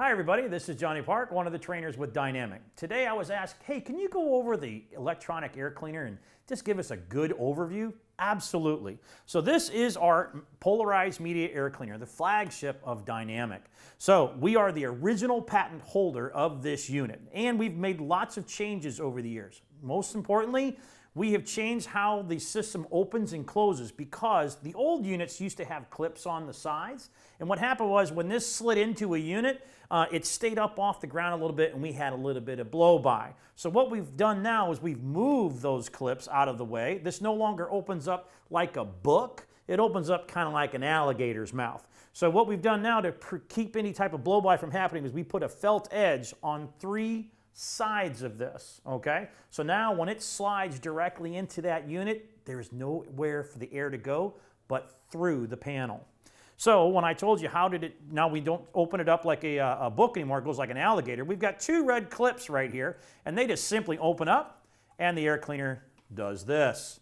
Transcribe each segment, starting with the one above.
Hi everybody, this is Johnny Park, one of the trainers with Dynamic. Today I was asked, hey, can you go over the electronic air cleaner and just give us a good overview? Absolutely. So this is our Polarized media air cleaner, the flagship of Dynamic. So we are the original patent holder of this unit, and we've made lots of changes over the years. Most importantly, we have changed how the system opens and closes because the old units used to have clips on the sides. And what happened was when this slid into a unit, it stayed up off the ground a little bit and we had a little bit of blow by. So what we've done now is we've moved those clips out of the way. This no longer opens up like a book. It opens up kind of like an alligator's mouth. So what we've done now to keep any type of blow by from happening is we put a felt edge on 3 sides of this, okay? So now when it slides directly into that unit, there's nowhere for the air to go but through the panel. So when I told you now we don't open it up like a book anymore, it goes like an alligator. We've got 2 red clips right here, and they just simply open up, and the air cleaner does this.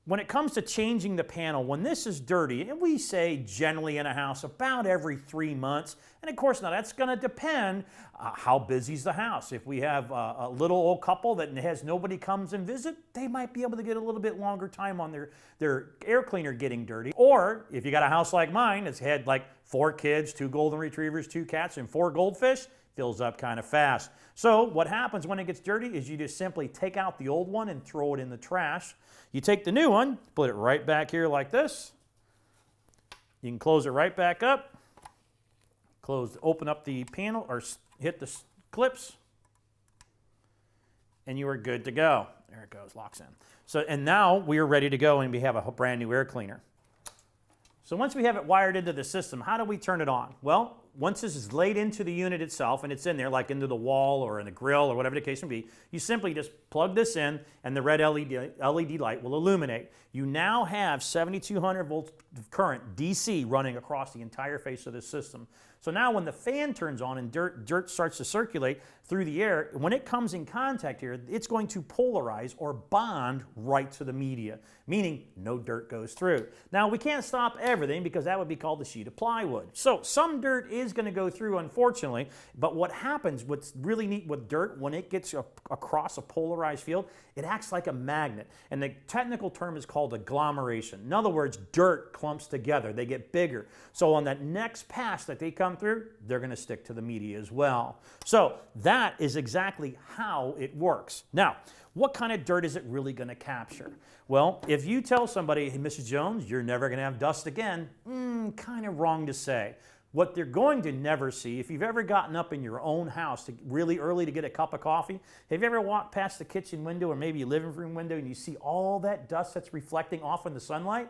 When it comes to changing the panel, when this is dirty, and we say generally in a house about every 3 months, and of course now that's going to depend how busy is the house. If we have a little old couple that has nobody comes and visit, they might be able to get a little bit longer time on their air cleaner getting dirty. Or if you got a house like mine that's had like 4 kids, 2 golden retrievers, 2 cats, and 4 goldfish, fills up kind of fast. So what happens when it gets dirty is you just simply take out the old one and throw it in the trash. You take the new one, put it right back here like this. You can close it right back up. Open up the panel or hit the clips, and you are good to go. There it goes, locks in. So, and now we are ready to go and we have a brand new air cleaner. So once we have it wired into the system, how do we turn it on? Well, once this is laid into the unit itself and it's in there, like into the wall or in the grill or whatever the case may be, you simply just plug this in and the red LED light will illuminate. You now have 7,200 volts of current DC running across the entire face of the system. So now when the fan turns on and dirt starts to circulate through the air, when it comes in contact here, it's going to polarize or bond right to the media, meaning no dirt goes through. Now we can't stop everything because that would be called a sheet of plywood. So some dirt is going to go through, unfortunately, but what happens, what's really neat with dirt, when it gets across a polarized field, it acts like a magnet. And the technical term is called agglomeration. In other words, dirt clumps together. They get bigger. So on that next pass that they come through, they're going to stick to the media as well. So that is exactly how it works. Now, what kind of dirt is it really going to capture? Well, if you tell somebody, hey, Mrs. Jones, you're never going to have dust again, kind of wrong to say. What they're going to never see, if you've ever gotten up in your own house really early to get a cup of coffee, have you ever walked past the kitchen window or maybe a living room window and you see all that dust that's reflecting off in the sunlight?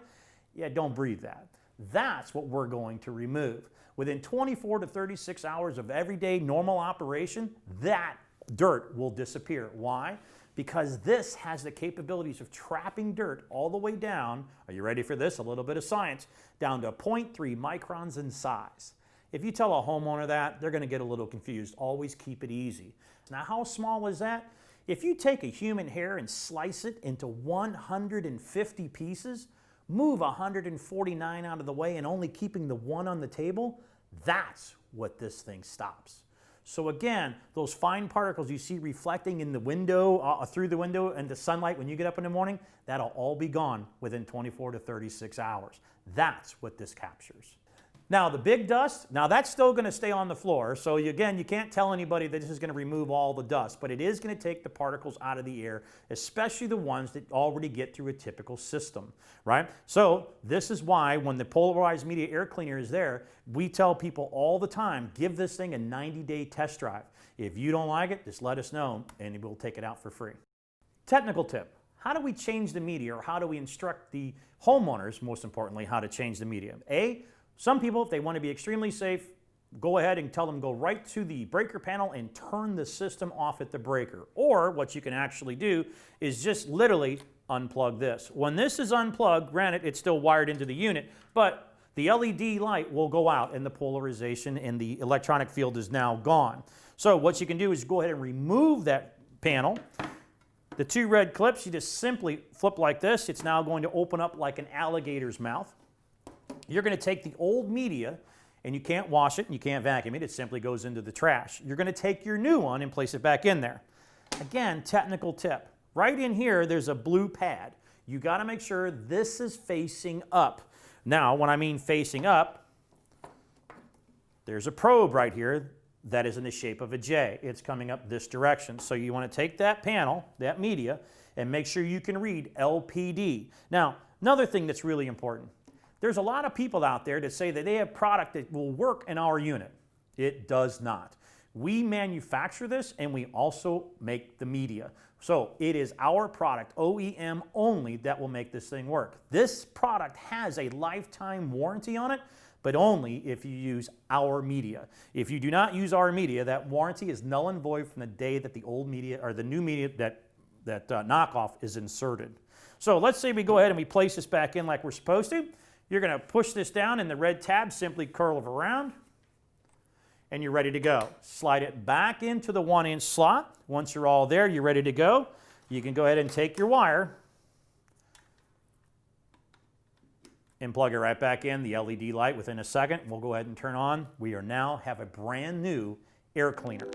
Yeah, don't breathe that. That's what we're going to remove. Within 24 to 36 hours of everyday normal operation, that dirt will disappear. Why? Because this has the capabilities of trapping dirt all the way down, are you ready for this? A little bit of science, down to 0.3 microns in size. If you tell a homeowner that, they're going to get a little confused. Always keep it easy. Now, how small is that? If you take a human hair and slice it into 150 pieces, move 149 out of the way and only keeping the 1 on the table, that's what this thing stops. So again, those fine particles you see reflecting in the window, through the window and the sunlight when you get up in the morning, that'll all be gone within 24 to 36 hours. That's what this captures. Now the big dust, now that's still going to stay on the floor. So again, you can't tell anybody that this is going to remove all the dust, but it is going to take the particles out of the air, especially the ones that already get through a typical system, right? So this is why when the Polarized media air cleaner is there, we tell people all the time, give this thing a 90-day test drive. If you don't like it, just let us know and we'll take it out for free. Technical tip. How do we change the media, or how do we instruct the homeowners, most importantly, how to change the media? Some people, if they want to be extremely safe, go ahead and tell them go right to the breaker panel and turn the system off at the breaker. Or what you can actually do is just literally unplug this. When this is unplugged, granted it's still wired into the unit, but the LED light will go out and the polarization and the electronic field is now gone. So what you can do is go ahead and remove that panel. The 2 red clips, you just simply flip like this. It's now going to open up like an alligator's mouth. You're going to take the old media and you can't wash it and you can't vacuum it. It simply goes into the trash. You're going to take your new one and place it back in there. Again, technical tip. Right in here, there's a blue pad. You got to make sure this is facing up. Now, when I mean facing up, there's a probe right here that is in the shape of a J. It's coming up this direction. So you want to take that panel, that media, and make sure you can read LPD. Now, another thing that's really important. There's a lot of people out there that say that they have product that will work in our unit. It does not. We manufacture this and we also make the media. So it is our product, OEM only, that will make this thing work. This product has a lifetime warranty on it, but only if you use our media. If you do not use our media, that warranty is null and void from the day that the old media or the new media that knockoff is inserted. So let's say we go ahead and we place this back in like we're supposed to. You're going to push this down and the red tab simply curve around and you're ready to go. Slide it back into the 1-inch slot. Once you're all there, you're ready to go. You can go ahead and take your wire and plug it right back in. The LED light within a second will go ahead and turn on. We are now have a brand new air cleaner.